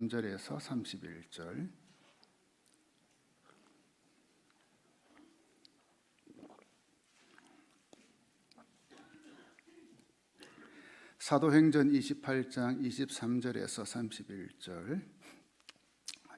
3절에서 31절. 사도행전 28장 23절에서 31절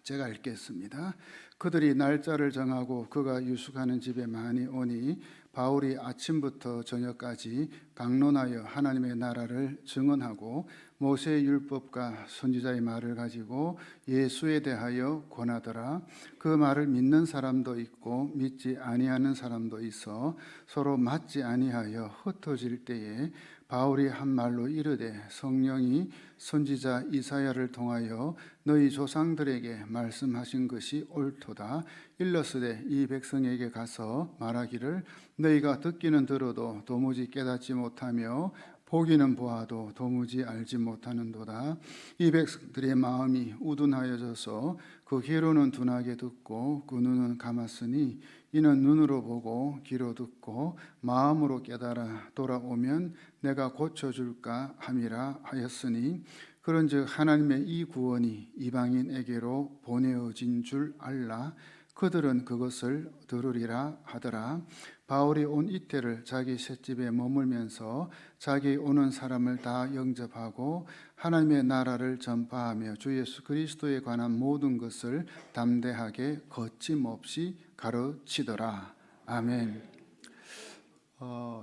제가 읽겠습니다. 그들이 날짜를 정하고 그가 유숙하는 집에 많이 오니 바울이 아침부터 저녁까지 강론하여 하나님의 나라를 증언하고 모세의 율법과 선지자의 말을 가지고 예수에 대하여 권하더라. 그 말을 믿는 사람도 있고 믿지 아니하는 사람도 있어 서로 맞지 아니하여 흩어질 때에 바울이 한 말로 이르되 성령이 선지자 이사야를 통하여 너희 조상들에게 말씀하신 것이 옳도다. 일러스되 이 백성에게 가서 말하기를 너희가 듣기는 들어도 도무지 깨닫지 못하며 보기는 보아도 도무지 알지 못하는도다. 이 백성들의 마음이 우둔하여져서 그 귀로는 둔하게 듣고 그 눈은 감았으니 이는 눈으로 보고 귀로 듣고 마음으로 깨달아 돌아오면 내가 고쳐줄까 함이라 하였으니 그런즉 하나님의 이 구원이 이방인에게로 보내어진 줄 알라. 그들은 그것을 들으리라 하더라. 바울이 온 이태를 자기 셋집에 머물면서 자기 오는 사람을 다 영접하고 하나님의 나라를 전파하며 주 예수 그리스도에 관한 모든 것을 담대하게 거침없이 가르치더라. 아멘.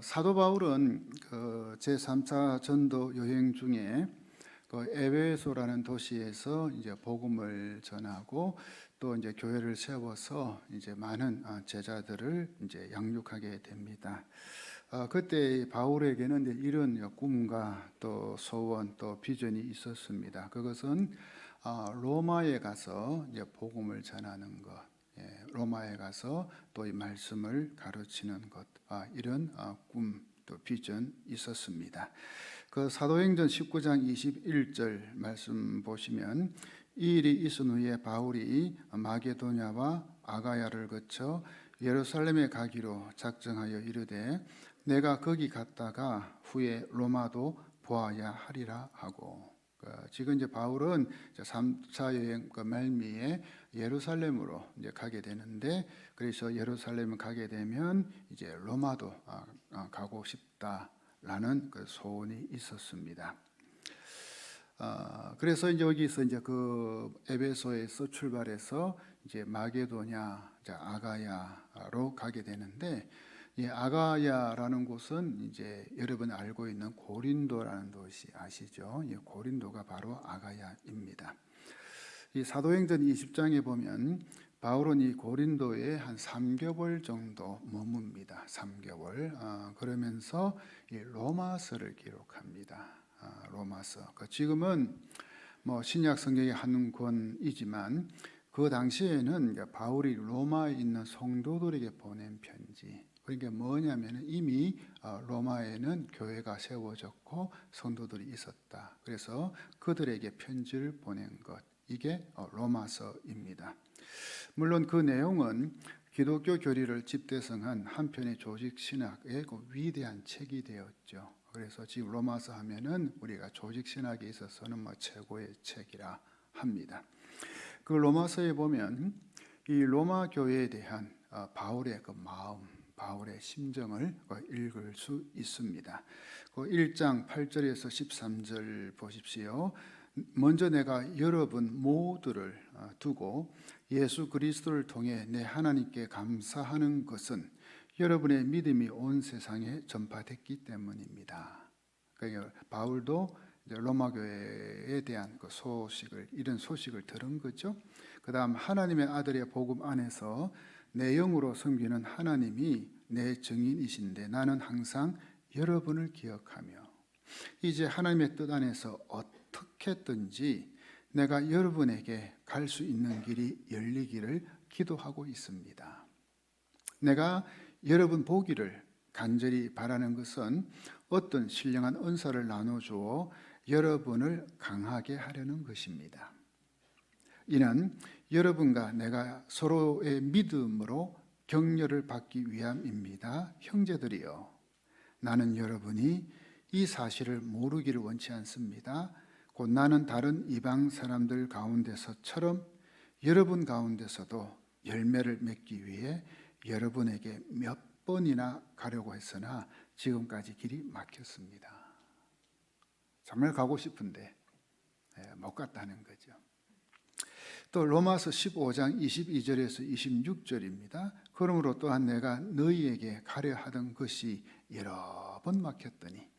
사도 바울은 제3차 전도 여행 중에 에베소라는 도시에서 이제 복음을 전하고 또 이제 교회를 세워서 이제 많은 제자들을 이제 양육하게 됩니다. 그때 바울에게는 이런 꿈과 또 소원 또 비전이 있었습니다. 그것은 로마에 가서 이제 복음을 전하는 것, 로마에 가서 또 이 말씀을 가르치는 것, 이런 꿈 또 비전 있었습니다. 그 사도행전 19장 21절 말씀 보시면 이 일이 있은 후에 바울이 마게도냐와 아가야를 거쳐 예루살렘에 가기로 작정하여 이르되 내가 거기 갔다가 후에 로마도 보아야 하리라 하고, 지금 이제 바울은 3차 여행 말미에 예루살렘으로 이제 가게 되는데, 그래서 예루살렘을 가게 되면 이제 로마도 가고 싶다라는 그 소원이 있었습니다. 그래서 이제 여기서 이제 그 에베소에서 출발해서 이제 마게도냐, 아가야로 가게 되는데, 이 아가야라는 곳은 이제 여러분 알고 있는 고린도라는 도시 아시죠? 이 고린도가 바로 아가야입니다. 이 사도행전 20장에 보면 바울은 이 고린도에 한 3개월 정도 머뭅니다. 3개월. 그러면서 이 로마서를 기록합니다. 로마서. 지금은 뭐 신약 성경의 한 권이지만 그 당시에는 바울이 로마에 있는 성도들에게 보낸 편지. 그러니까 뭐냐면 이미 로마에는 교회가 세워졌고 성도들이 있었다. 그래서 그들에게 편지를 보낸 것. 이게 로마서입니다. 물론 그 내용은 기독교 교리를 집대성한 한편의 조직 신학의 그 위대한 책이 되었죠. 그래서 지금 로마서 하면은 우리가 조직 신학에 있어서는 뭐 최고의 책이라 합니다. 그 로마서에 보면 이 로마 교회에 대한 바울의 그 마음, 바울의 심정을 읽을 수 있습니다. 그 1장 8절에서 13절 보십시오. 먼저 내가 여러분 모두를 두고 예수 그리스도를 통해 내 하나님께 감사하는 것은 여러분의 믿음이 온 세상에 전파됐기 때문입니다. 그러니까 바울도 로마 교회에 대한 그 소식을, 이런 소식을 들은 거죠. 그다음 하나님의 아들의 복음 안에서 내 영으로 섬기는 하나님이 내 증인이신데 나는 항상 여러분을 기억하며 이제 하나님의 뜻 안에서 어떻게든지 내가 여러분에게 갈 수 있는 길이 열리기를 기도하고 있습니다. 내가 여러분 보기를 간절히 바라는 것은 어떤 신령한 은사를 나눠주어 여러분을 강하게 하려는 것입니다. 이는 여러분과 내가 서로의 믿음으로 격려를 받기 위함입니다. 형제들이여, 나는 여러분이 이 사실을 모르기를 원치 않습니다. 곧 나는 다른 이방 사람들 가운데서처럼 여러분 가운데서도 열매를 맺기 위해 여러분에게 몇 번이나 가려고 했으나 지금까지 길이 막혔습니다. 정말 가고 싶은데 못 갔다는 거죠. 또 로마서 15장 22절에서 26절입니다. 그러므로 또한 내가 너희에게 가려 하던 것이 여러 번 막혔더니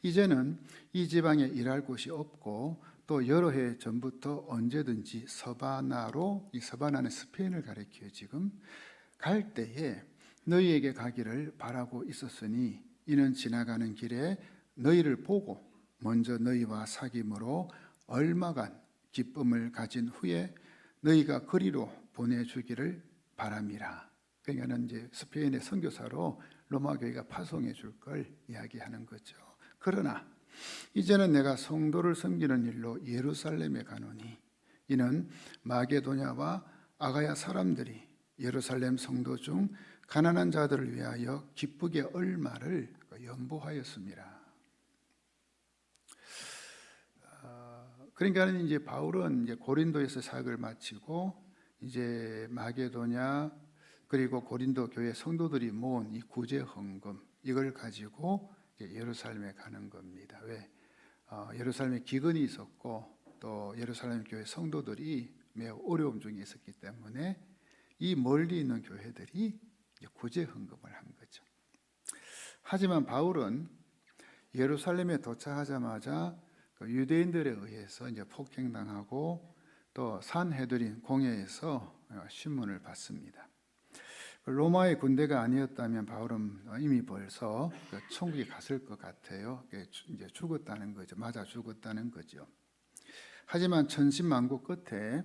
이제는 이 지방에 일할 곳이 없고 또 여러 해 전부터 언제든지 서바나로, 이 서바나는 스페인을 가리켜요. 지금 갈 때에 너희에게 가기를 바라고 있었으니 이는 지나가는 길에 너희를 보고 먼저 너희와 사귐으로 얼마간 기쁨을 가진 후에 너희가 그리로 보내주기를 바람이라. 그러니까는 이제 스페인의 선교사로 로마 교회가 파송해 줄 걸 이야기하는 거죠. 그러나 이제는 내가 성도를 섬기는 일로 예루살렘에 가노니 이는 마게도냐와 아가야 사람들이 예루살렘 성도 중 가난한 자들을 위하여 기쁘게 얼마를 연보하였습니다. 그러니까 이제 바울은 이제 고린도에서 사역을 마치고 이제 마게도냐 그리고 고린도 교회 성도들이 모은 이 구제 헌금 이걸 가지고 예루살렘에 가는 겁니다. 왜? 예루살렘에 기근이 있었고 또 예루살렘 교회 성도들이 매우 어려움 중에 있었기 때문에 이 멀리 있는 교회들이 구제 헌금을 한 거죠. 하지만 바울은 예루살렘에 도착하자마자 유대인들에 의해서 이제 폭행당하고 또 산헤드린 공회에서 신문을 받습니다. 로마의 군대가 아니었다면 바울은 이미 벌써 천국에 갔을 것 같아요. 이제 죽었다는 거죠. 맞아 죽었다는 거죠. 하지만 천신만고 끝에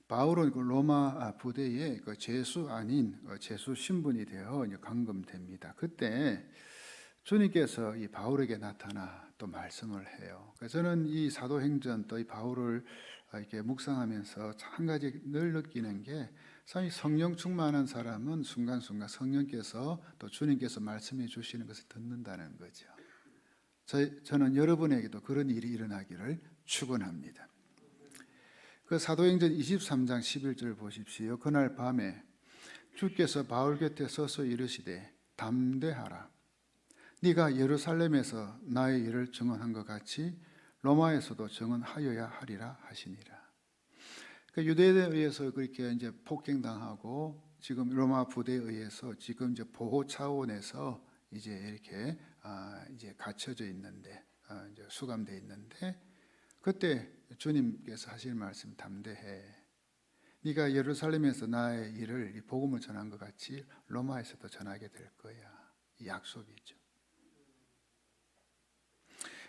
바울은 그 로마 부대에 제수 아닌 제수 신분이 되어 감금됩니다. 그때 주님께서 이 바울에게 나타나 또 말씀을 해요. 그래서 저는 이 사도행전 또 이 바울을 이렇게 묵상하면서 한 가지 늘 느끼는 게 참 성령 충만한 사람은 순간순간 성령께서 또 주님께서 말씀해 주시는 것을 듣는다는 거죠. 저는 여러분에게도 그런 일이 일어나기를 축원합니다. 그 사도행전 23장 11절 보십시오. 그날 밤에 주께서 바울 곁에 서서 이르시되 담대하라. 네가 예루살렘에서 나의 일을 증언한 것 같이 로마에서도 증언하여야 하리라 하시니라. 그러니까 유대인에 의해서 그렇게 이제 폭행당하고 지금 로마 부대에 의해서 지금 이제 보호 차원에서 이제 이렇게 이제 갇혀져 있는데 이제 수감돼 있는데 그때 주님께서 하실 말씀 담대해. 네가 예루살렘에서 나의 일을 이 복음을 전한 것 같이 로마에서도 전하게 될 거야. 이 약속이죠.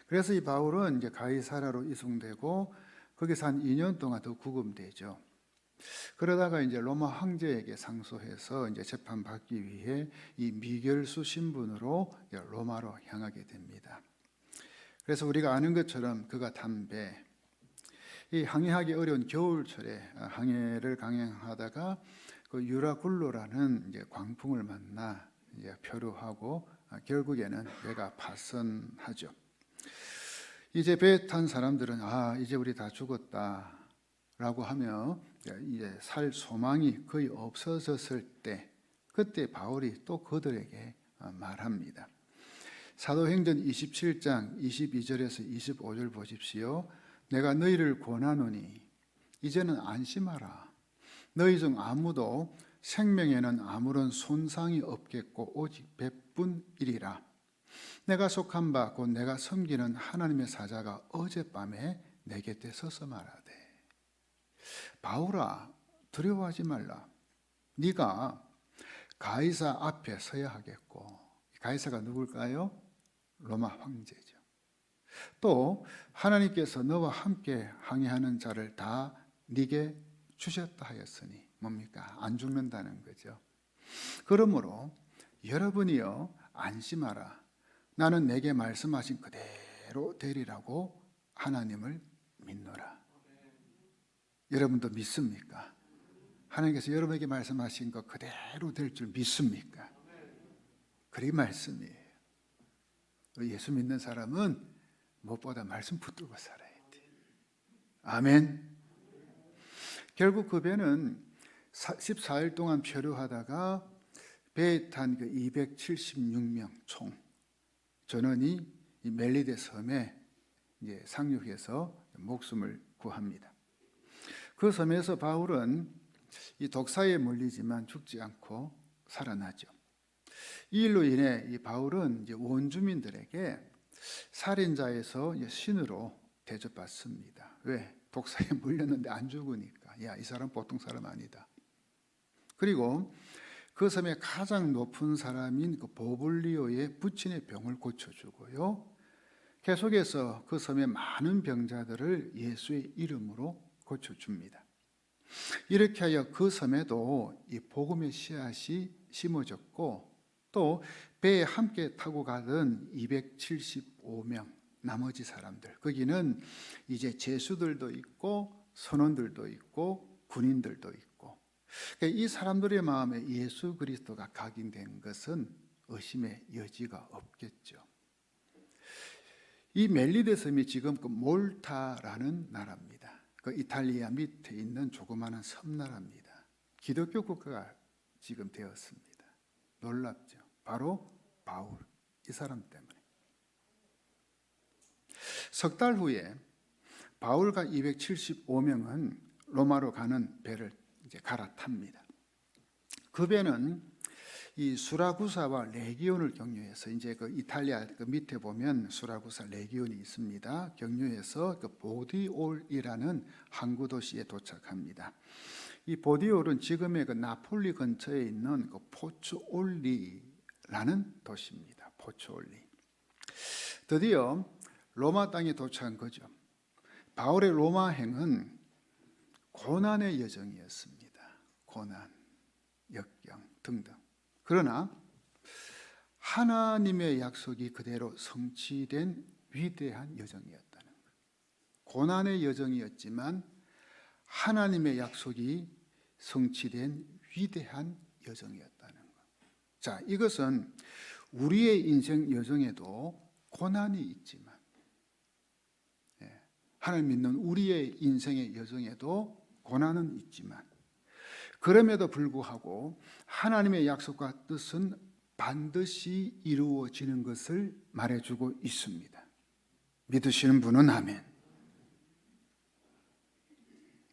그래서 이 바울은 이제 가이사라로 이송되고 거기서 한 2년 동안 더 구금되죠. 그러다가 이제 로마 황제에게 상소해서 이제 재판받기 위해 이 미결수 신분으로 로마로 향하게 됩니다. 그래서 우리가 아는 것처럼 그가 담배, 이 항해하기 어려운 겨울철에 항해를 강행하다가 그 유라굴로라는 이제 광풍을 만나 이제 표류하고 결국에는 배가 파선하죠. 이제 배에 탄 사람들은 이제 우리 다 죽었다라고 하며 이제 살 소망이 거의 없어졌을 때 그때 바울이 또 그들에게 말합니다. 사도행전 27장 22절에서 25절 보십시오. 내가 너희를 권하노니 이제는 안심하라. 너희 중 아무도 생명에는 아무런 손상이 없겠고 오직 백분이리라. 내가 속한 바 곧 내가 섬기는 하나님의 사자가 어젯밤에 내 곁에 서서 말하되 바울아 두려워하지 말라. 네가 가이사 앞에 서야 하겠고 가이사가 누굴까요? 로마 황제죠. 또 하나님께서 너와 함께 항해하는 자를 다 네게 주셨다 하였으니 뭡니까? 안 죽는다는 거죠. 그러므로 여러분이요 안심하라. 나는 내게 말씀하신 그대로 되리라고 하나님을 믿노라. 여러분도 믿습니까? 하나님께서 여러분에게 말씀하신 것 그대로 될 줄 믿습니까? 그게 말씀이에요. 예수 믿는 사람은 무엇보다 말씀 붙들고 살아야 돼요. 아멘. 결국 그 배는 14일 동안 표류하다가 배에 탄 그 276명 총 전원이 이 멜리데 섬에 이제 상륙해서 목숨을 구합니다. 그 섬에서 바울은 이 독사에 몰리지만 죽지 않고 살아나죠. 이 일로 인해 이 바울은 이제 원주민들에게 살인자에서 신으로 대접받습니다. 왜? 독사에 물렸는데 안 죽으니까. 야, 이 사람 보통 사람 아니다. 그리고 그 섬의 가장 높은 사람인 그 보블리오의 부친의 병을 고쳐주고요. 계속해서 그 섬의 많은 병자들을 예수의 이름으로 고쳐줍니다. 이렇게 하여 그 섬에도 이 복음의 씨앗이 심어졌고 또 배에 함께 타고 가던 275명 나머지 사람들, 거기는 이제 제수들도 있고 선원들도 있고 군인들도 있고, 이 사람들의 마음에 예수 그리스도가 각인된 것은 의심의 여지가 없겠죠. 이 멜리데 섬이 지금 그 몰타라는 나라입니다. 그 이탈리아 밑에 있는 조그마한 섬나라입니다. 기독교 국가가 지금 되었습니다. 놀랍죠. 바로 바울, 이 사람 때문에. 석 달 후에 바울과 275명은 로마로 가는 배를 이제 갈아탑니다. 그 배는 이 수라구사와 레기온을 경유해서 이제 그 이탈리아 그 밑에 보면 수라구사 레기온이 있습니다. 경유해서 그 보디올이라는 항구 도시에 도착합니다. 이 보디올은 지금의 그 나폴리 근처에 있는 그 포츠올리라는 도시입니다. 포츠올리. 드디어 로마 땅에 도착한 거죠. 바울의 로마행은 고난의 여정이었습니다. 고난, 역경 등등. 그러나 하나님의 약속이 그대로 성취된 위대한 여정이었다는 것. 고난의 여정이었지만 하나님의 약속이 성취된 위대한 여정이었다는 것. 자, 이것은 우리의 인생 여정에도 고난이 있지만, 하나님 믿는 우리의 인생의 여정에도 고난은 있지만, 그럼에도 불구하고 하나님의 약속과 뜻은 반드시 이루어지는 것을 말해주고 있습니다. 믿으시는 분은 아멘.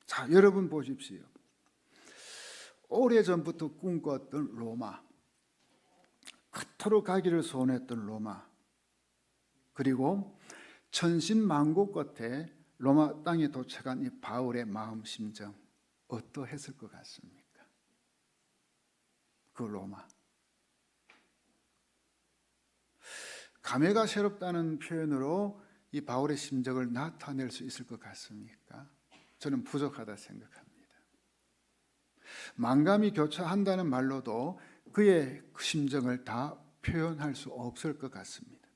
자, 여러분 보십시오. 오래전부터 꿈꿨던 로마, 그토록 가기를 소원했던 로마, 그리고 천신만고 끝에 로마 땅에 도착한 이 바울의 마음 심정 어떠했을 것 같습니까? 그 로마. 감회가 새롭다는 표현으로 이 바울의 심정을 나타낼 수 있을 것 같습니까? 저는 부족하다 생각합니다. 만감이 교차한다는 말로도 그의 심정을 다 표현할 수 없을 것 같습니다.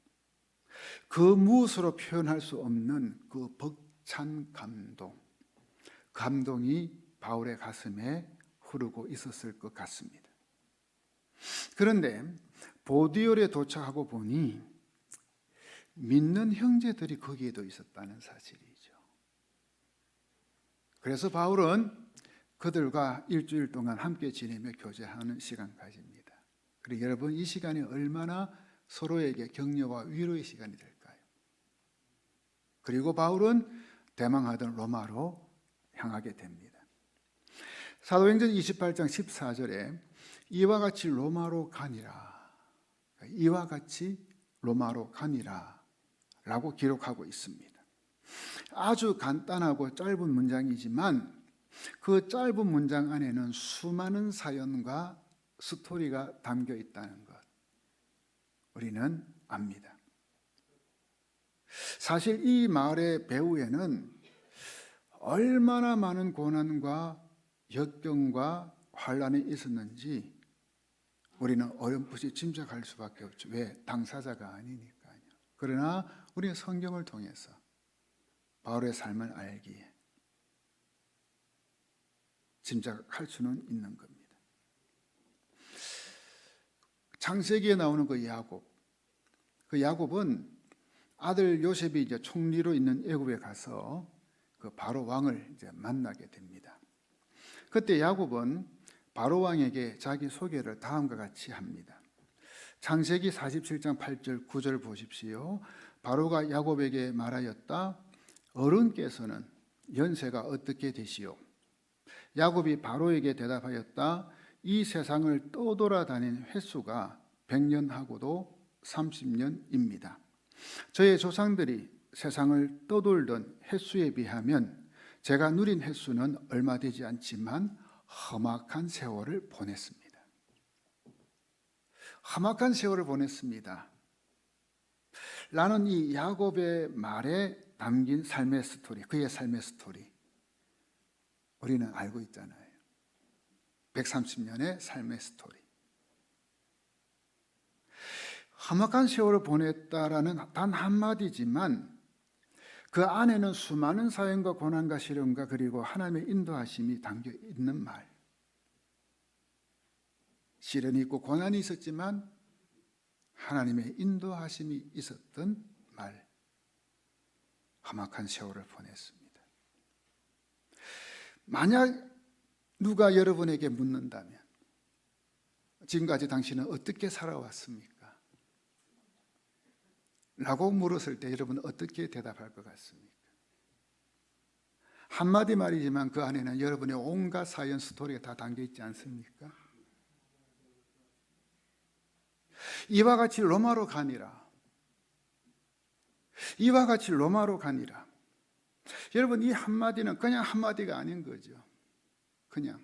그 무엇으로 표현할 수 없는 그 벅찬 감동이 바울의 가슴에 흐르고 있었을 것 같습니다. 그런데 보디올에 도착하고 보니 믿는 형제들이 거기에도 있었다는 사실이죠. 그래서 바울은 그들과 일주일 동안 함께 지내며 교제하는 시간 가집니다. 그리고 여러분, 이 시간이 얼마나 서로에게 격려와 위로의 시간이 될까요? 그리고 바울은 대망하던 로마로 향하게 됩니다. 사도행전 28장 14절에 이와 같이 로마로 가니라, 이와 같이 로마로 가니라 라고 기록하고 있습니다. 아주 간단하고 짧은 문장이지만 그 짧은 문장 안에는 수많은 사연과 스토리가 담겨 있다는 것 우리는 압니다. 사실 이 마을의 배후에는 얼마나 많은 고난과 역경과 환란이 있었는지 우리는 어렴풋이 짐작할 수밖에 없죠. 왜? 당사자가 아니니까요. 그러나 우리는 성경을 통해서 바울의 삶을 알기에 짐작할 수는 있는 겁니다. 창세기에 나오는 그 야곱은 아들 요셉이 이제 총리로 있는 애굽에 가서 그 바로 왕을 이제 만나게 됩니다. 그때 야곱은 바로 왕에게 자기 소개를 다음과 같이 합니다. 창세기 47장 8절 9절 보십시오. 바로가 야곱에게 말하였다. 어른께서는 연세가 어떻게 되시오? 야곱이 바로에게 대답하였다. 이 세상을 떠돌아다닌 횟수가 100년하고도 30년입니다. 저의 조상들이 세상을 떠돌던 횟수에 비하면 제가 누린 횟수는 얼마 되지 않지만 험악한 세월을 보냈습니다. 험악한 세월을 보냈습니다. 라는 이 야곱의 말에 담긴 삶의 스토리, 그의 삶의 스토리 우리는 알고 있잖아요. 130년의 삶의 스토리. 험악한 세월을 보냈다라는 단 한마디지만 그 안에는 수많은 사연과 고난과 시련과 그리고 하나님의 인도하심이 담겨 있는 말. 시련이 있고 고난이 있었지만 하나님의 인도하심이 있었던 말. 험악한 세월을 보냈습니다. 만약 누가 여러분에게 묻는다면 지금까지 당신은 어떻게 살아왔습니까? 라고 물었을 때 여러분은 어떻게 대답할 것 같습니까? 한마디 말이지만 그 안에는 여러분의 온갖 사연 스토리가 다 담겨 있지 않습니까? 이와 같이 로마로 가니라. 이와 같이 로마로 가니라. 여러분 이 한마디는 그냥 한마디가 아닌 거죠. 그냥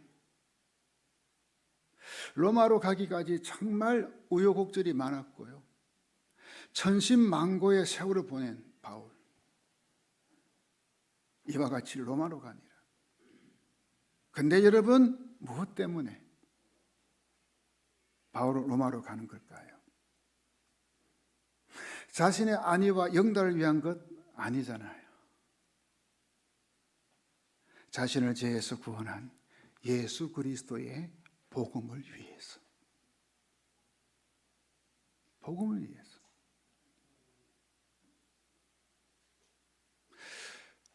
로마로 가기까지 정말 우여곡절이 많았고요. 천신만고의 세월을 보낸 바울. 이와 같이 로마로 가니라. 근데 여러분 무엇 때문에 바울은 로마로 가는 걸까요? 자신의 안위와 영달을 위한 것 아니잖아요. 자신을 죄에서 구원한 예수 그리스도의 복음을 위해서. 복음을 위해서.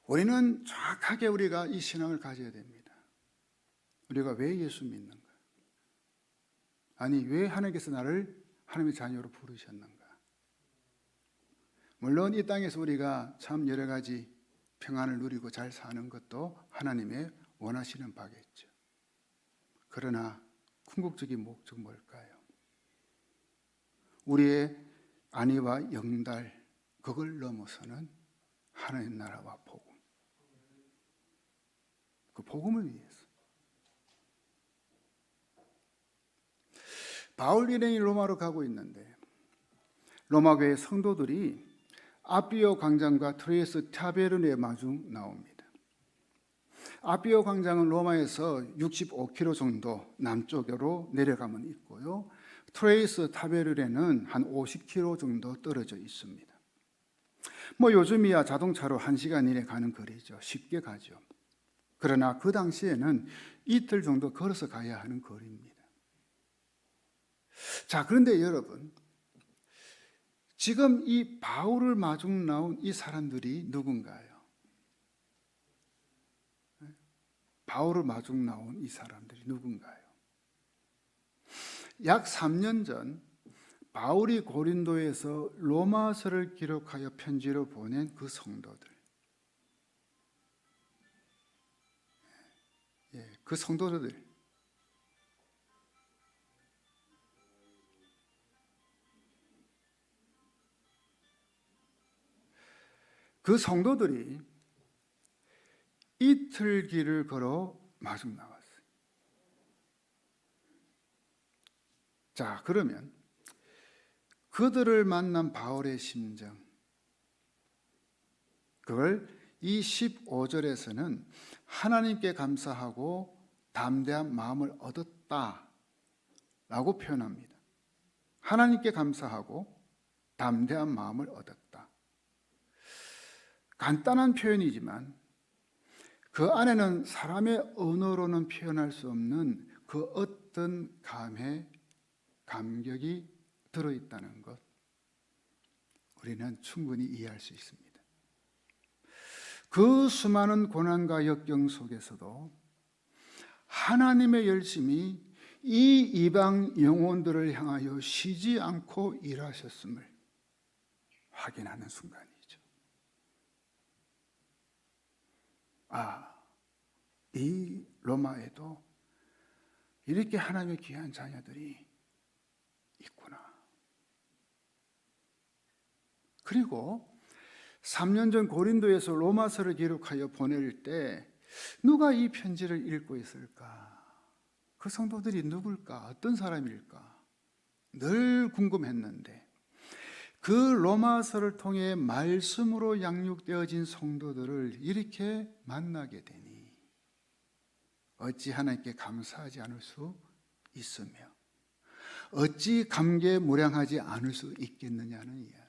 우리는 정확하게 우리가 이 신앙을 가져야 됩니다. 우리가 왜 예수 믿는가? 아니 왜 하나님께서 나를 하나님의 자녀로 부르셨는가? 물론 이 땅에서 우리가 참 여러 가지 평안을 누리고 잘 사는 것도 하나님의 원하시는 바겠죠. 그러나 궁극적인 목적 뭘까요? 우리의 안위와 영달 그걸 넘어서는 하나님 나라와 복음. 그 복음을 위해서. 바울 일행이 로마로 가고 있는데 로마 교회 성도들이 아비오 광장과 트레이스 타베르네 마중 나옵니다. 아비오 광장은 로마에서 65km 정도 남쪽으로 내려가면 있고요. 트레이스 타베르네는 한 50km 정도 떨어져 있습니다. 요즘이야 자동차로 1시간 이내 가는 거리죠. 쉽게 가죠. 그러나 그 당시에는 이틀 정도 걸어서 가야 하는 거리입니다. 자, 그런데 여러분, 지금 이 바울을 마중 나온 이 사람들이 누군가요? 바울을 마중 나온 이 사람들이 누군가요? 약 3년 전 바울이 고린도에서 로마서를 기록하여 편지로 보낸 그 성도들. 그 성도들. 그 성도들이 이틀 길을 걸어 마중 나왔어요. 자, 그러면 그들을 만난 바울의 심정, 그걸 이 15절에서는 하나님께 감사하고 담대한 마음을 얻었다라고 표현합니다. 하나님께 감사하고 담대한 마음을 얻었다. 간단한 표현이지만 그 안에는 사람의 언어로는 표현할 수 없는 그 어떤 감격이 들어있다는 것, 우리는 충분히 이해할 수 있습니다. 그 수많은 고난과 역경 속에서도 하나님의 열심이 이 이방 영혼들을 향하여 쉬지 않고 일하셨음을 확인하는 순간이죠. 이 로마에도 이렇게 하나님의 귀한 자녀들이 있구나. 그리고 3년 전 고린도에서 로마서를 기록하여 보낼 때 누가 이 편지를 읽고 있을까? 그 성도들이 누굴까? 어떤 사람일까? 늘 궁금했는데 그 로마서를 통해 말씀으로 양육되어진 성도들을 이렇게 만나게 되니 어찌 하나님께 감사하지 않을 수 있으며 어찌 감개무량하지 않을 수 있겠느냐는 이야기.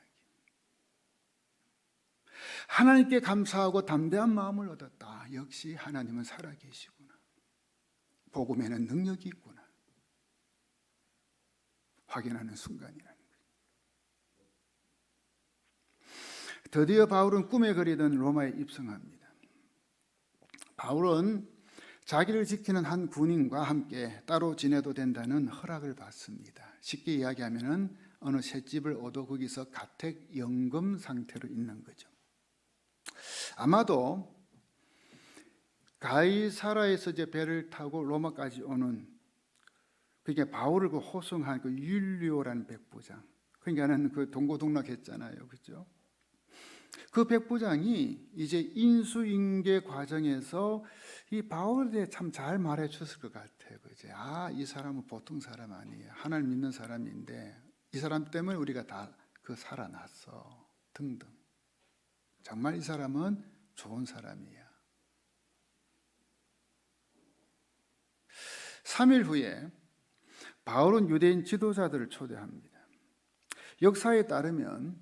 하나님께 감사하고 담대한 마음을 얻었다. 역시 하나님은 살아계시구나. 복음에는 능력이 있구나. 확인하는 순간이라는 거예요. 드디어 바울은 꿈에 그리던 로마에 입성합니다. 바울은 자기를 지키는 한 군인과 함께 따로 지내도 된다는 허락을 받습니다. 쉽게 이야기하면 어느 셋집을 얻어 거기서 가택 연금 상태로 있는 거죠. 아마도 가이사라에서 이제 배를 타고 로마까지 오는 그게 바울을 그 호송한 그 율리오라는 백부장, 그러니까는 그 동고동락했잖아요, 그렇죠? 그 백부장이 이제 인수인계 과정에서 이 바울에 대해 참 잘 말해 줬을 것 같아요, 그죠? 이 사람은 보통 사람 아니에요. 하나님 믿는 사람인데 이 사람 때문에 우리가 다 그 살아났어 등등. 정말 이 사람은 좋은 사람이야. 3일 후에 바울은 유대인 지도자들을 초대합니다. 역사에 따르면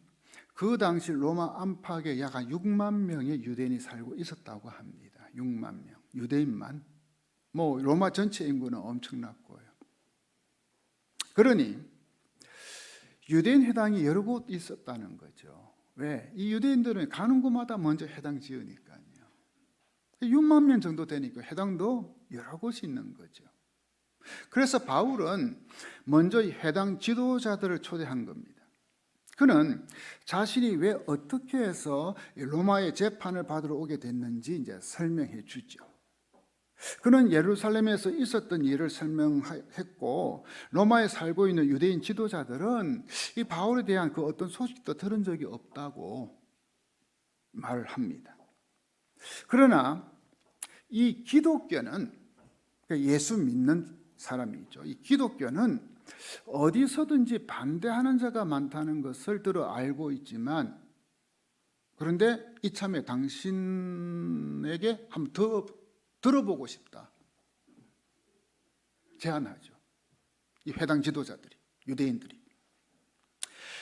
그 당시 로마 안팎에 약 6만 명의 유대인이 살고 있었다고 합니다. 6만 명, 유대인만. 로마 전체 인구는 엄청났고요. 그러니 유대인 회당이 여러 곳 있었다는 거죠. 왜? 이 유대인들은 가는 곳마다 먼저 회당 지으니까요. 6만 명 정도 되니까 회당도 여러 곳이 있는 거죠. 그래서 바울은 먼저 이 회당 지도자들을 초대한 겁니다. 그는 자신이 왜 어떻게 해서 로마의 재판을 받으러 오게 됐는지 이제 설명해 주죠. 그는 예루살렘에서 있었던 일을 설명했고 로마에 살고 있는 유대인 지도자들은 이 바울에 대한 그 어떤 소식도 들은 적이 없다고 말을 합니다. 그러나 이 기독교는 예수 믿는 사람이죠. 이 기독교는 어디서든지 반대하는 자가 많다는 것을 들어 알고 있지만 그런데 이참에 당신에게 한번 더 들어보고 싶다. 제안하죠. 이 회당 지도자들이, 유대인들이.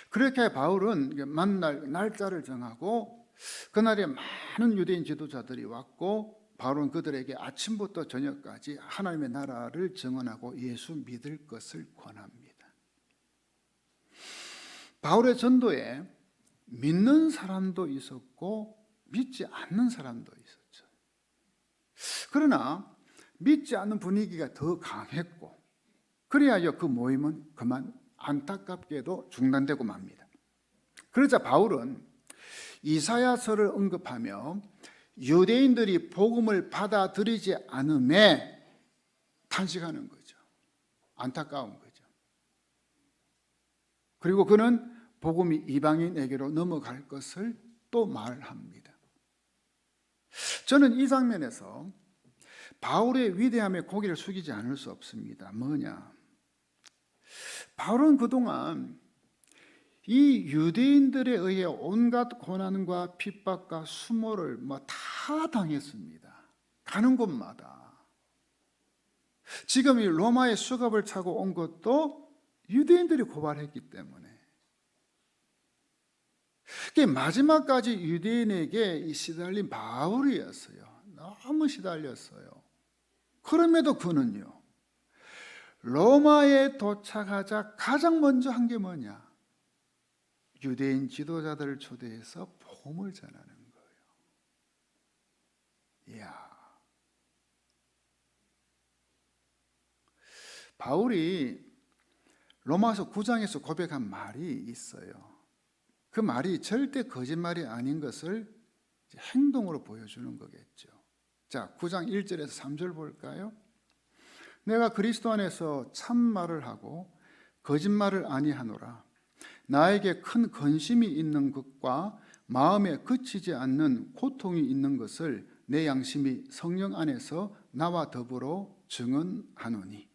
그렇게 바울은 만날 날짜를 정하고 그날에 많은 유대인 지도자들이 왔고 바울은 그들에게 아침부터 저녁까지 하나님의 나라를 증언하고 예수 믿을 것을 권합니다. 바울의 전도에 믿는 사람도 있었고 믿지 않는 사람도 있었죠. 그러나 믿지 않는 분위기가 더 강했고 그래야 그 모임은 그만 안타깝게도 중단되고 맙니다. 그러자 바울은 이사야서를 언급하며 유대인들이 복음을 받아들이지 않음에 탄식하는 거죠. 안타까운 거죠. 그리고 그는 복음이 이방인에게로 넘어갈 것을 또 말합니다. 저는 이 장면에서 바울의 위대함에 고개를 숙이지 않을 수 없습니다. 뭐냐? 바울은 그동안 이 유대인들에 의해 온갖 고난과 핍박과 수모를 다 당했습니다. 가는 곳마다. 지금 이 로마의 수갑을 차고 온 것도 유대인들이 고발했기 때문에. 마지막까지 유대인에게 시달린 바울이었어요. 너무 시달렸어요. 그럼에도 그는요, 로마에 도착하자 가장 먼저 한 게 뭐냐? 유대인 지도자들을 초대해서 복음을 전하는 거예요. 이야. 바울이 로마서 9장에서 고백한 말이 있어요. 그 말이 절대 거짓말이 아닌 것을 행동으로 보여주는 거겠죠. 자, 9장 1절에서 3절 볼까요? 내가 그리스도 안에서 참말을 하고 거짓말을 아니하노라. 나에게 큰 근심이 있는 것과 마음에 그치지 않는 고통이 있는 것을 내 양심이 성령 안에서 나와 더불어 증언하노니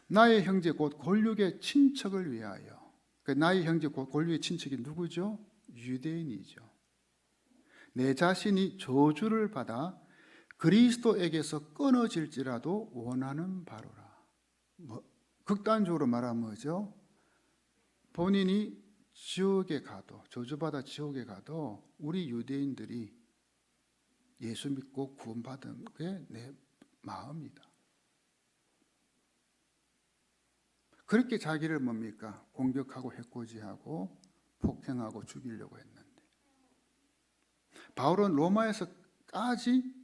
나의 형제 곧 골육의 친척을 위하여. 나의 형제 곧 골육의 친척이 누구죠? 유대인이죠. 내 자신이 저주를 받아 그리스도에게서 끊어질지라도 원하는 바로라. 극단적으로 말하면 뭐죠? 본인이 지옥에 가도, 저주받아 지옥에 가도 우리 유대인들이 예수 믿고 구원받은 게 내 마음이다. 그렇게 자기를 뭡니까? 공격하고 해코지하고 폭행하고 죽이려고 했는데, 바울은 로마에서까지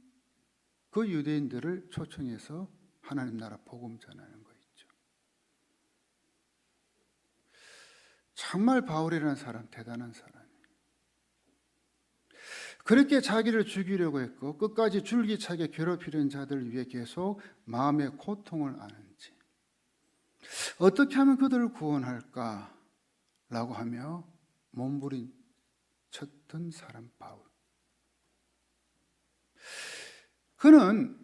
그 유대인들을 초청해서 하나님 나라 복음 전하는 거 있죠. 정말 바울이라는 사람 대단한 사람이에요. 그렇게 자기를 죽이려고 했고 끝까지 줄기차게 괴롭히는 자들을 위해 계속 마음의 고통을 아는지, 어떻게 하면 그들을 구원할까? 라고 하며 몸부림쳤던 사람 바울. 그는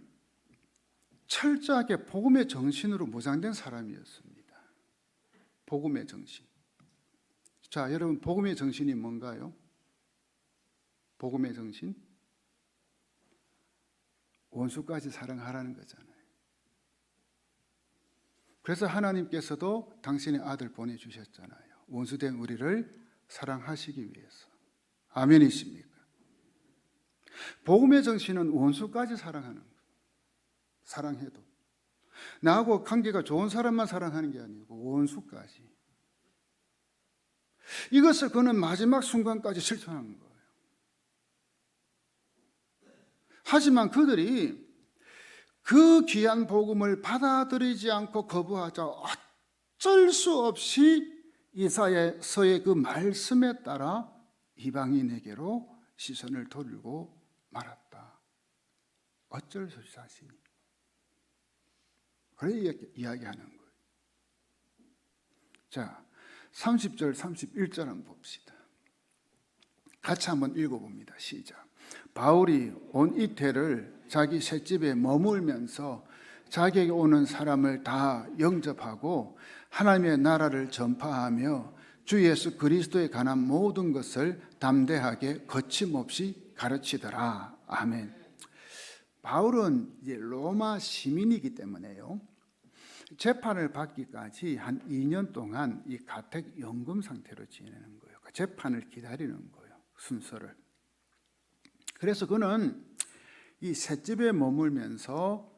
철저하게 복음의 정신으로 무장된 사람이었습니다. 복음의 정신. 자, 여러분, 복음의 정신이 뭔가요? 복음의 정신? 원수까지 사랑하라는 거잖아요. 그래서 하나님께서도 당신의 아들 보내주셨잖아요. 원수된 우리를 사랑하시기 위해서. 아멘이십니까? 복음의 정신은 원수까지 사랑하는 거예요. 사랑해도. 나하고 관계가 좋은 사람만 사랑하는 게 아니고 원수까지. 이것을 그는 마지막 순간까지 실천한 거예요. 하지만 그들이 그 귀한 복음을 받아들이지 않고 거부하자 어쩔 수 없이 이사야서의 그 말씀에 따라 이방인에게로 시선을 돌리고 말았다. 어쩔 수 없이 자신이. 그래 이야기하는 거예요. 자, 30절, 31절 한번 봅시다. 같이 한번 읽어봅니다. 시작. 바울이 온 이태를 자기 셋집에 머물면서 자기에게 오는 사람을 다 영접하고 하나님의 나라를 전파하며 주 예수 그리스도에 관한 모든 것을 담대하게 거침없이 가르치더라. 아멘. 바울은 이제 로마 시민이기 때문에요. 재판을 받기까지 한 2년 동안 이 가택 연금 상태로 지내는 거예요. 재판을 기다리는 거예요. 순서를. 그래서 그는 이 셋집에 머물면서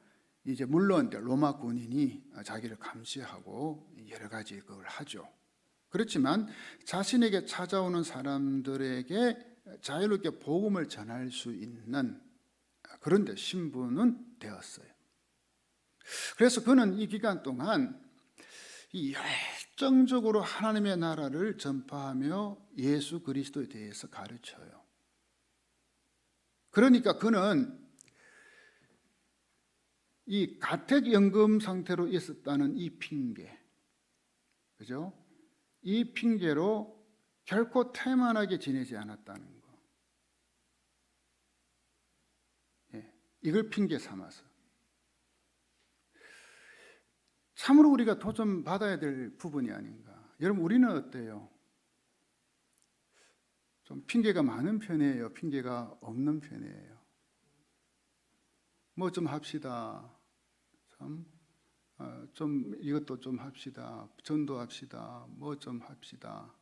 이제 물론 로마 군인이 자기를 감시하고 여러 가지 그걸 하죠. 그렇지만 자신에게 찾아오는 사람들에게 자유롭게 복음을 전할 수 있는 그런 데 신분은 되었어요. 그래서 그는 이 기간 동안 이 열정적으로 하나님의 나라를 전파하며 예수 그리스도에 대해서 가르쳐요. 그러니까 그는 이 가택연금 상태로 있었다는 이 핑계, 그죠? 이 핑계로 결코 태만하게 지내지 않았다는 거. 예, 이걸 핑계 삼아서. 참으로 우리가 도전받아야 될 부분이 아닌가. 여러분, 우리는 어때요? 좀 핑계가 많은 편이에요? 핑계가 없는 편이에요? 뭐 좀 합시다. 좀 이것도 좀 합시다. 전도합시다. 뭐 좀 합시다.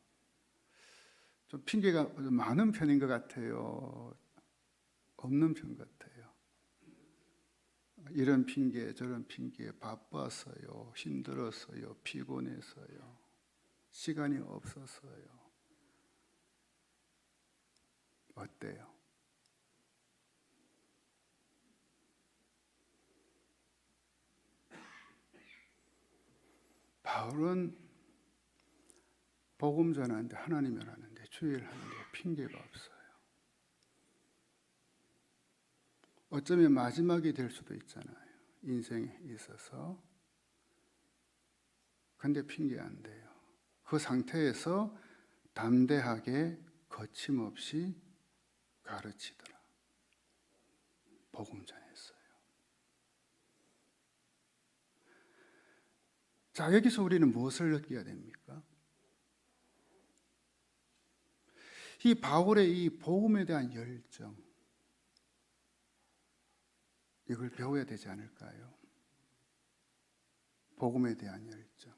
좀 핑계가 많은 편인 것 같아요? 없는 편 같아요? 이런 핑계 저런 핑계, 바빴어요, 힘들었어요, 피곤했어요, 시간이 없었어요. 어때요? 바울은 복음 전하는데, 하나님을 하는데, 주의를 하는데 핑계가 없어요. 어쩌면 마지막이 될 수도 있잖아요, 인생에 있어서. 근데 핑계 안 돼요. 그 상태에서 담대하게 거침없이 가르치더라. 복음 전했어요. 자, 여기서 우리는 무엇을 느껴야 됩니까? 이 바울의 이 복음에 대한 열정, 이걸 배워야 되지 않을까요? 복음에 대한 열정.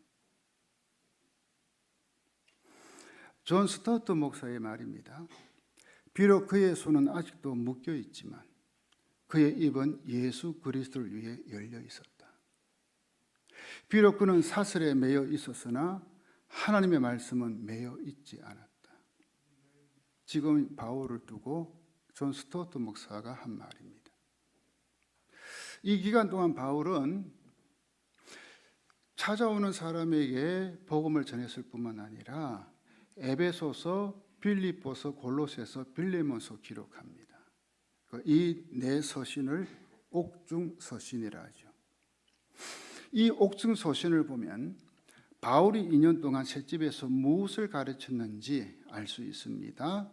존 스토트 목사의 말입니다. 비록 그의 손은 아직도 묶여 있지만 그의 입은 예수 그리스도를 위해 열려 있었다. 비록 그는 사슬에 매여 있었으나 하나님의 말씀은 매여 있지 않았다. 지금 바울을 두고 존 스토트 목사가 한 말입니다. 이 기간 동안 바울은 찾아오는 사람에게 복음을 전했을 뿐만 아니라 에베소서, 빌립보서, 골로새서, 빌레몬서 기록합니다. 이 네 서신을 옥중서신이라 하죠. 이 옥중서신을 보면 바울이 2년 동안 셋집에서 무엇을 가르쳤는지 알 수 있습니다.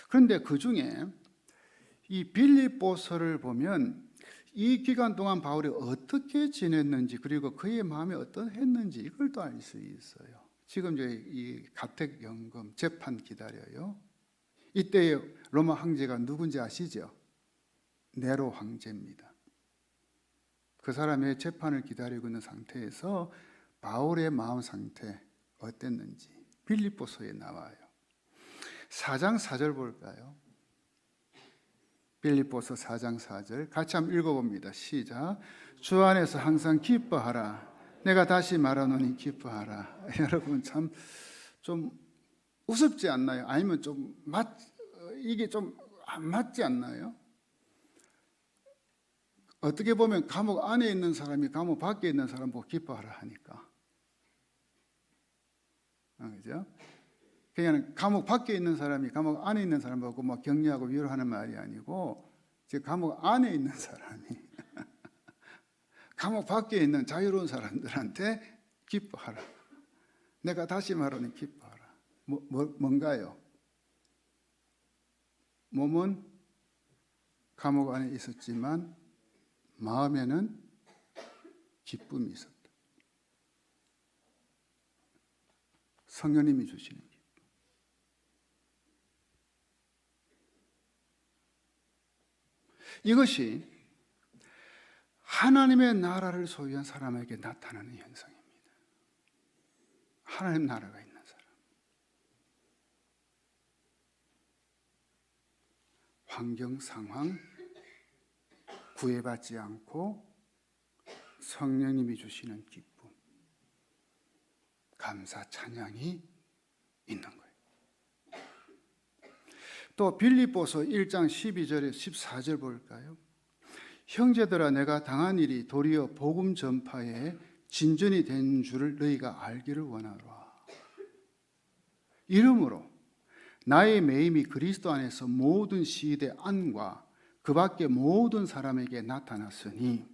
그런데 그 중에 이 빌립보서를 보면 이 기간 동안 바울이 어떻게 지냈는지, 그리고 그의 마음이 어떠했는지 이걸 또 알 수 있어요. 지금 이 가택연금 재판 기다려요. 이때 로마 황제가 누군지 아시죠? 네로 황제입니다. 그 사람의 재판을 기다리고 있는 상태에서 바울의 마음 상태 어땠는지 빌립보서에 나와요. 4장 4절 볼까요? 빌립보서 4장 4절 같이 한번 읽어봅니다. 시작. 주 안에서 항상 기뻐하라. 내가 다시 말하노니 기뻐하라. 여러분 참 좀 우습지 않나요? 아니면 이게 좀 안 맞지 않나요? 어떻게 보면 감옥 안에 있는 사람이 감옥 밖에 있는 사람 보고 기뻐하라 하니까, 그죠? 그냥 감옥 밖에 있는 사람이 감옥 안에 있는 사람 보고 뭐 격려하고 위로하는 말이 아니고, 즉 감옥 안에 있는 사람이 감옥 밖에 있는 자유로운 사람들한테 기뻐하라. 내가 다시 말하니 기뻐하라. 뭔가요? 몸은 감옥 안에 있었지만 마음에는 기쁨이 있었다. 성령님이 주시는 기쁨. 이것이 하나님의 나라를 소유한 사람에게 나타나는 현상입니다. 하나님 나라가 있는 사람. 환경 상황 구애받지 않고 성령님이 주시는 기쁨, 감사 찬양이 있는 거예요. 또 빌립보서 1장 12절에 14절 볼까요? 형제들아, 내가 당한 일이 도리어 복음 전파에 진전이 된 줄을 너희가 알기를 원하노라. 이러므로 나의 매임이 그리스도 안에서 모든 시대 안과 그 밖에 모든 사람에게 나타났으니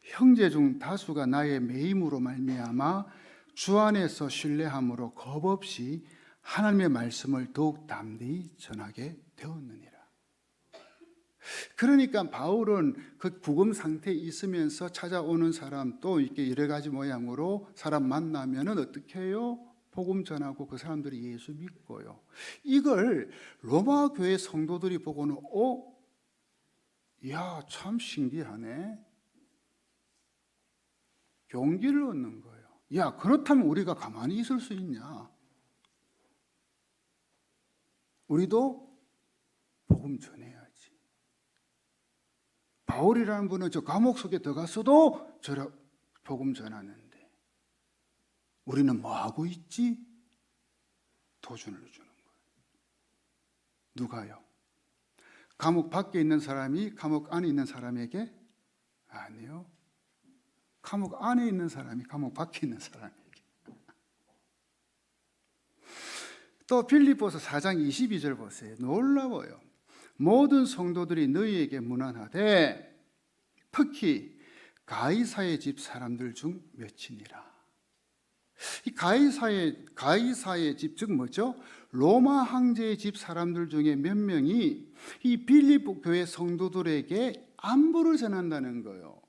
형제 중 다수가 나의 매임으로 말미암아 주 안에서 신뢰함으로 겁없이 하나님의 말씀을 더욱 담대히 전하게 되었느니라. 그러니까 바울은 그 구금 상태에 있으면서 찾아오는 사람, 또 이렇게 여러 가지 모양으로 사람 만나면은 어떻게 해요? 복음 전하고 그 사람들이 예수 믿고요. 이걸 로마 교회 성도들이 보고는 야, 참 신기하네. 용기를 얻는 거예요. 야, 그렇다면 우리가 가만히 있을 수 있냐? 우리도 복음 전해야지. 바울이라는 분은 저 감옥 속에 들어갔어도 저 복음 전하는데 우리는 뭐 하고 있지? 도전을 주는 거예요. 누가요? 감옥 밖에 있는 사람이 감옥 안에 있는 사람에게? 아니요. 감옥 안에 있는 사람이 감옥 밖에 있는 사람에게. 또 빌립보서 4장 22절 보세요. 놀라워요. 모든 성도들이 너희에게 문안하되 특히 가이사의 집 사람들 중 몇이니라. 이 가이사의 집, 즉 뭐죠? 로마 황제의 집 사람들 중에 몇 명이 이 빌립보 교회 성도들에게 안부를 전한다는 거예요.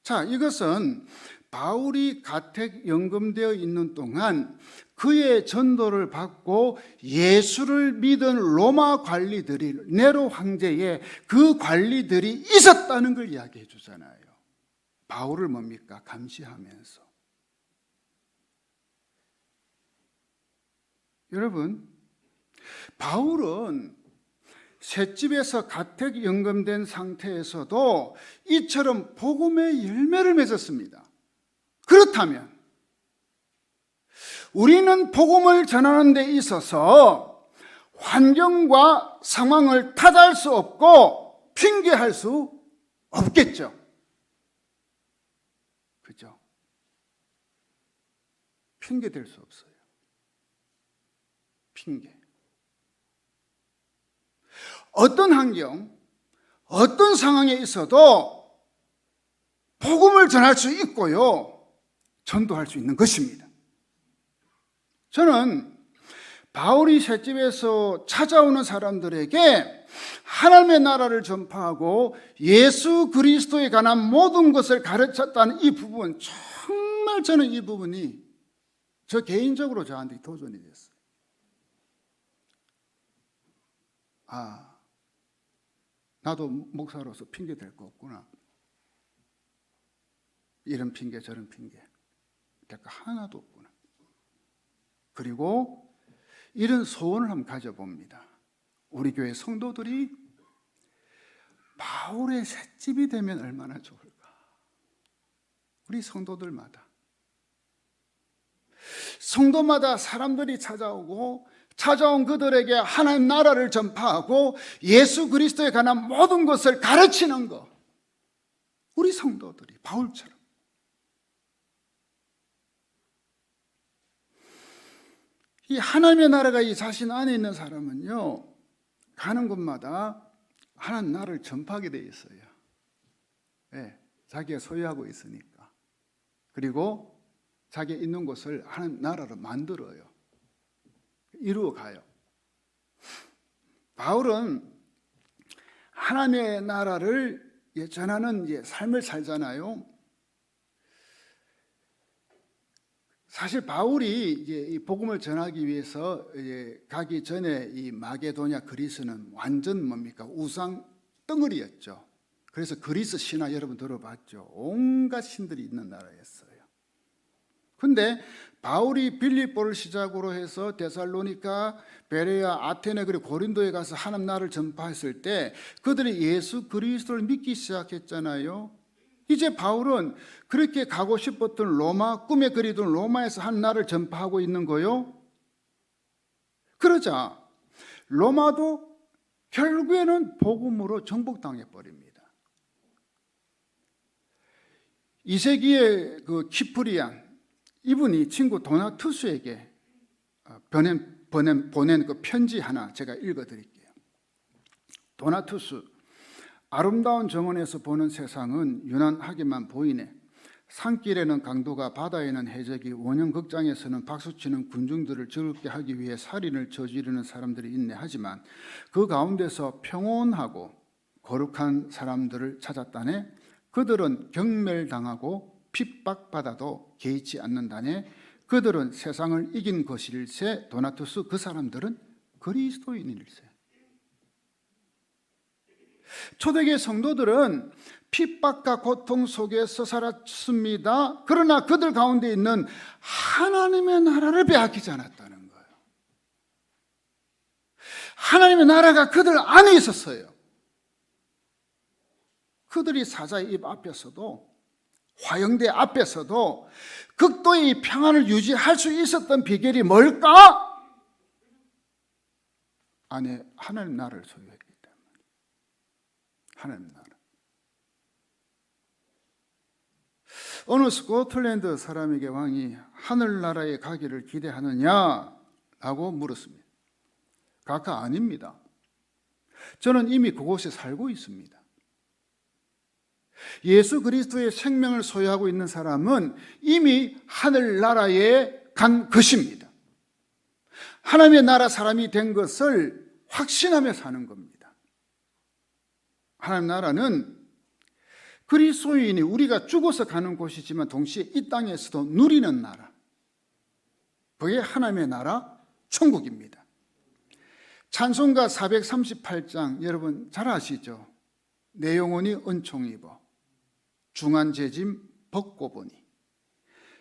자, 이것은 바울이 가택 연금되어 있는 동안 그의 전도를 받고 예수를 믿은 로마 관리들이, 네로 황제의 그 관리들이 있었다는 걸 이야기해 주잖아요. 바울을 뭡니까? 감시하면서. 여러분, 바울은 셋집에서 가택 연금된 상태에서도 이처럼 복음의 열매를 맺었습니다. 그렇다면 우리는 복음을 전하는 데 있어서 환경과 상황을 탓할 수 없고 핑계할 수 없겠죠. 그죠? 핑계 댈 수 없어요. 핑계. 어떤 환경, 어떤 상황에 있어도 복음을 전할 수 있고요, 전도할 수 있는 것입니다. 저는 바울이 셋집에서 찾아오는 사람들에게 하나님의 나라를 전파하고 예수 그리스도에 관한 모든 것을 가르쳤다는 이 부분, 정말 저는 이 부분이 저 개인적으로 저한테 도전이 됐어요. 나도 목사로서 핑계 댈 거 없구나. 이런 핑계 저런 핑계 될 거 하나도 없구나. 그리고 이런 소원을 한번 가져봅니다. 우리 교회 성도들이 바울의 셋집이 되면 얼마나 좋을까. 우리 성도들마다, 성도마다 사람들이 찾아오고 찾아온 그들에게 하나님 나라를 전파하고 예수 그리스도에 관한 모든 것을 가르치는 것. 우리 성도들이 바울처럼. 이 하나님의 나라가 이 자신 안에 있는 사람은요, 가는 곳마다 하나님 나라를 전파하게 돼 있어요. 네, 자기가 소유하고 있으니까. 그리고 자기가 있는 곳을 하나님 나라로 만들어요. 이루어가요. 바울은 하나님의 나라를 전하는 삶을 살잖아요. 사실 바울이 이 복음을 전하기 위해서 가기 전에 이 마게도냐 그리스는 완전 뭡니까? 우상 덩어리였죠. 그래서 그리스 신화 여러분 들어봤죠. 온갖 신들이 있는 나라였어요. 근데 바울이 빌립보를 시작으로 해서 데살로니가, 베레아, 아테네 그리고 고린도에 가서 하나님 나라를 전파했을 때 그들이 예수 그리스도를 믿기 시작했잖아요. 이제 바울은 그렇게 가고 싶었던 로마, 꿈에 그리던 로마에서 하나님 나라를 전파하고 있는 거요. 그러자 로마도 결국에는 복음으로 정복당해 버립니다. 2세기의 그 키프리안, 이분이 친구 도나투스에게 보낸 그 편지 하나 제가 읽어드릴게요. 도나투스, 아름다운 정원에서 보는 세상은 유난하게만 보이네. 산길에는 강도가, 바다에는 해적이, 원형극장에서는 박수치는 군중들을 즐겁게 하기 위해 살인을 저지르는 사람들이 있네. 하지만 그 가운데서 평온하고 거룩한 사람들을 찾았다네. 그들은 경멸당하고 핍박받아도 개의치 않는다네. 그들은 세상을 이긴 것일세. 도나투스, 그 사람들은 그리스도인일세. 초대교회 성도들은 핍박과 고통 속에서 살았습니다. 그러나 그들 가운데 있는 하나님의 나라를 빼앗기지 않았다는 거예요. 하나님의 나라가 그들 안에 있었어요. 그들이 사자의 입 앞에서도, 화영대 앞에서도 극도의 평안을 유지할 수 있었던 비결이 뭘까? 안에 하나님 나라를 소유했기 때문에. 하나님 나라. 어느 스코틀랜드 사람에게 왕이 하늘나라에 가기를 기대하느냐라고 하고 물었습니다. 각하 아닙니다. 저는 이미 그곳에 살고 있습니다. 예수 그리스도의 생명을 소유하고 있는 사람은 이미 하늘나라에 간 것입니다. 하나님의 나라 사람이 된 것을 확신하며 사는 겁니다. 하나님 나라는 그리스도인이 우리가 죽어서 가는 곳이지만 동시에 이 땅에서도 누리는 나라, 그게 하나님의 나라 천국입니다. 찬송가 438장 여러분 잘 아시죠? 내 영혼이 은총 입어 중한 죄짐 벗고 보니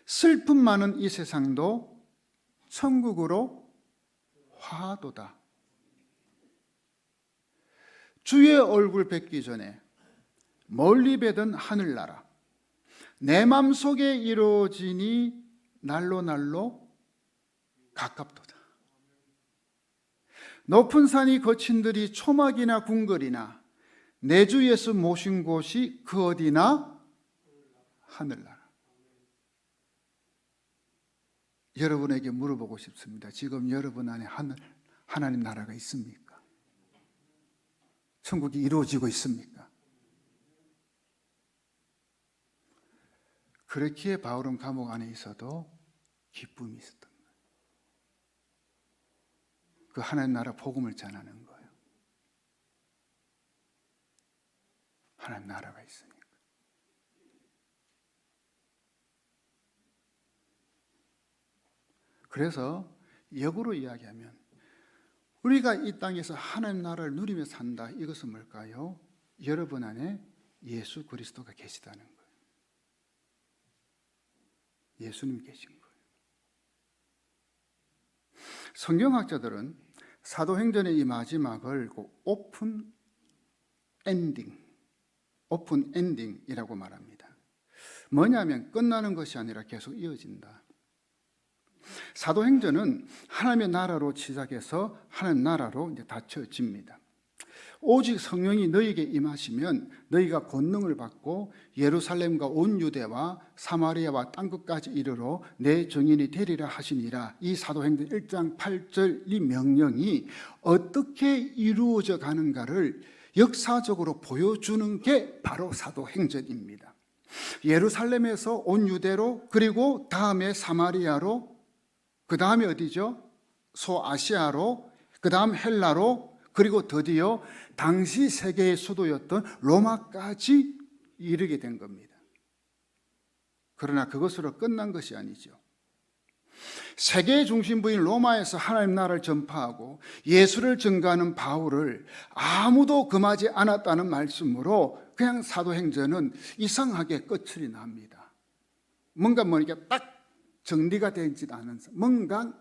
슬픔 많은 이 세상도 천국으로 화도다. 주의 얼굴 뵙기 전에 멀리 뵈던 하늘나라 내 맘속에 이루어지니 날로 날로 가깝도다. 높은 산이 거친들이 초막이나 궁궐이나 내 주 예수 모신 곳이 그 어디나 하늘나라. 여러분에게 물어보고 싶습니다. 지금 여러분 안에 하나님 나라가 있습니까? 천국이 이루어지고 있습니까? 그렇기에 바울은 감옥 안에 있어도 기쁨이 있었던 거예요. 그 하나님 나라 복음을 전하는 거예요. 하나님 나라가 있으니까. 그래서 역으로 이야기하면 우리가 이 땅에서 하나님 나라를 누리며 산다. 이것은 뭘까요? 여러분 안에 예수 그리스도가 계시다는 거예요. 예수님 계신 거예요. 성경학자들은 사도행전의 이 마지막을 오픈 엔딩이라고 말합니다. 뭐냐면 끝나는 것이 아니라 계속 이어진다. 사도행전은 하나님의 나라로 시작해서 하나님 나라로 이제 닫혀집니다. 오직 성령이 너희에게 임하시면 너희가 권능을 받고 예루살렘과 온 유대와 사마리아와 땅끝까지 이르러 내 증인이 되리라 하시니라. 이 사도행전 1장 8절 이 명령이 어떻게 이루어져 가는가를 역사적으로 보여주는 게 바로 사도행전입니다. 예루살렘에서 온 유대로, 그리고 다음에 사마리아로, 그 다음에 어디죠? 소아시아로, 그 다음 헬라로, 그리고 드디어 당시 세계의 수도였던 로마까지 이르게 된 겁니다. 그러나 그것으로 끝난 것이 아니죠. 세계의 중심부인 로마에서 하나님 나라를 전파하고 예수를 증거하는 바울을 아무도 금하지 않았다는 말씀으로 그냥 사도행전은 이상하게 끝이 납니다. 뭔가 이렇게 딱 정리가 되지 않은, 뭔가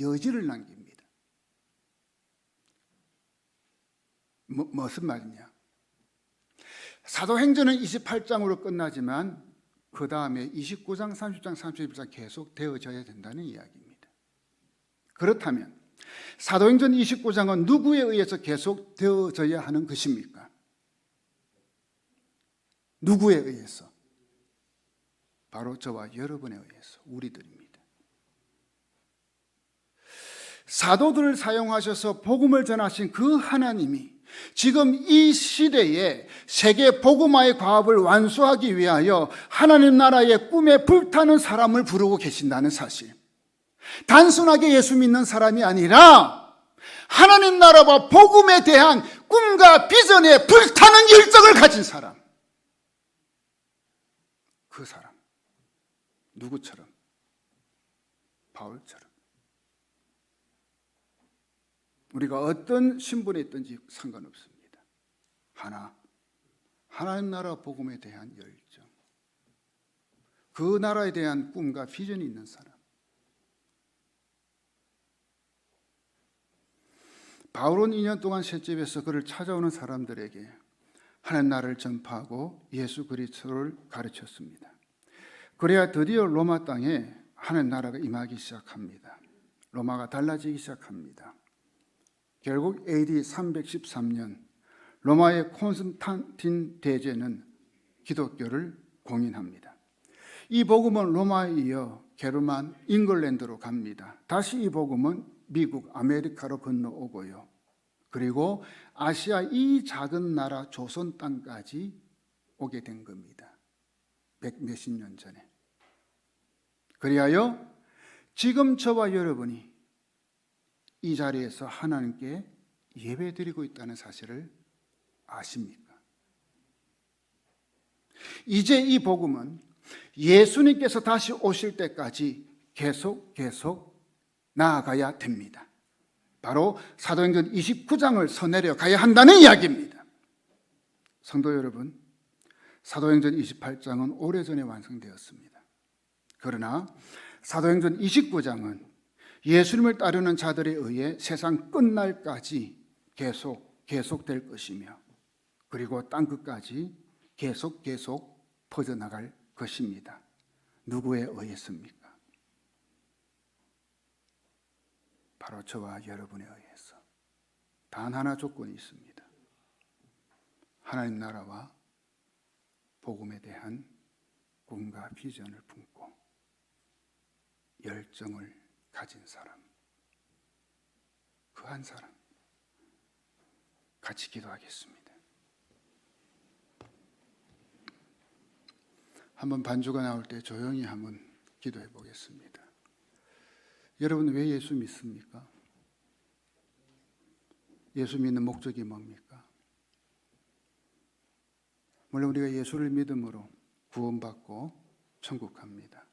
여지를 남깁니다. 무슨 말이냐? 사도행전은 28장으로 끝나지만 그 다음에 29장, 30장, 31장 계속 되어져야 된다는 이야기입니다. 그렇다면 사도행전 29장은 누구에 의해서 계속 되어져야 하는 것입니까? 누구에 의해서? 바로 저와 여러분에 의해서, 우리들입니다. 사도들을 사용하셔서 복음을 전하신 그 하나님이 지금 이 시대에 세계 복음화의 과업을 완수하기 위하여 하나님 나라의 꿈에 불타는 사람을 부르고 계신다는 사실, 단순하게 예수 믿는 사람이 아니라 하나님 나라와 복음에 대한 꿈과 비전에 불타는 열정을 가진 사람, 그 사람 누구처럼? 바울처럼. 우리가 어떤 신분에 있든지 상관없습니다. 하나님 나라 복음에 대한 열정, 그 나라에 대한 꿈과 비전이 있는 사람. 바울은 2년 동안 셋집에서 그를 찾아오는 사람들에게 하나님 나라를 전파하고 예수 그리스도를 가르쳤습니다. 그래야 드디어 로마 땅에 하나님 나라가 임하기 시작합니다. 로마가 달라지기 시작합니다. 결국 AD 313년 로마의 콘스탄틴 대제는 기독교를 공인합니다. 이 복음은 로마에 이어 게르만 잉글랜드로 갑니다. 다시 이 복음은 미국, 아메리카로 건너오고요. 그리고 아시아 이 작은 나라 조선 땅까지 오게 된 겁니다. 몇십 년 전에. 그리하여 지금 저와 여러분이 이 자리에서 하나님께 예배드리고 있다는 사실을 아십니까? 이제 이 복음은 예수님께서 다시 오실 때까지 계속 나아가야 됩니다. 바로 사도행전 29장을 서내려 가야 한다는 이야기입니다. 성도 여러분, 사도행전 28장은 오래전에 완성되었습니다. 그러나 사도행전 29장은 예수님을 따르는 자들에 의해 세상 끝날까지 계속될 것이며, 그리고 땅끝까지 계속 퍼져나갈 것입니다. 누구에 의해서입니까? 바로 저와 여러분에 의해서. 단 하나 조건이 있습니다. 하나님 나라와 복음에 대한 꿈과 비전을 품고 열정을 가진 사람, 그 한 사람. 같이 기도하겠습니다. 한번 반주가 나올 때 조용히 한번 기도해 보겠습니다. 여러분, 왜 예수 믿습니까? 예수 믿는 목적이 뭡니까? 물론 우리가 예수를 믿음으로 구원받고 천국 갑니다.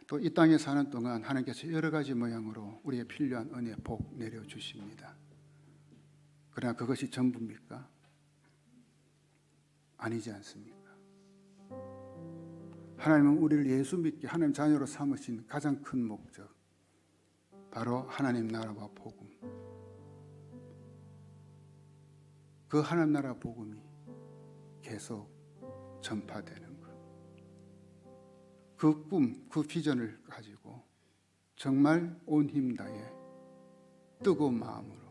또 이 땅에 사는 동안 하나님께서 여러 가지 모양으로 우리의 필요한 은혜, 복 내려주십니다. 그러나 그것이 전부입니까? 아니지 않습니까? 하나님은 우리를 예수 믿게 하나님 자녀로 삼으신 가장 큰 목적, 바로 하나님 나라와 복음. 그 하나님 나라 복음이 계속 전파되는 것. 그 꿈, 그 비전을 가지고 정말 온 힘 다해 뜨거운 마음으로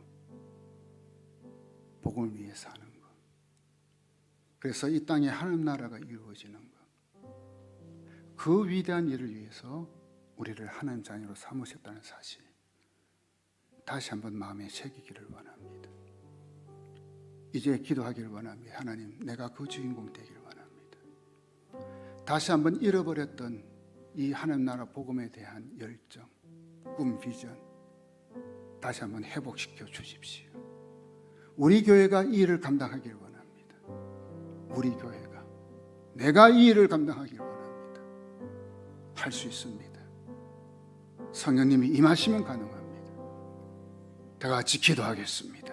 복음을 위해 사는 것. 그래서 이 땅에 하나님 나라가 이루어지는 것. 그 위대한 일을 위해서 우리를 하나님 자녀로 삼으셨다는 사실, 다시 한번 마음에 새기기를 원합니다. 이제 기도하기를 원합니다. 하나님, 내가 그 주인공 되기를 원합니다. 다시 한번 잃어버렸던 이 하나님 나라 복음에 대한 열정, 꿈, 비전 다시 한번 회복시켜 주십시오. 우리 교회가 이 일을 감당하기를 원합니다. 우리 교회가, 내가 이 일을 감당하기를 원합니다. 할 수 있습니다. 성령님이 임하시면 가능합니다. 다 같이 기도하겠습니다.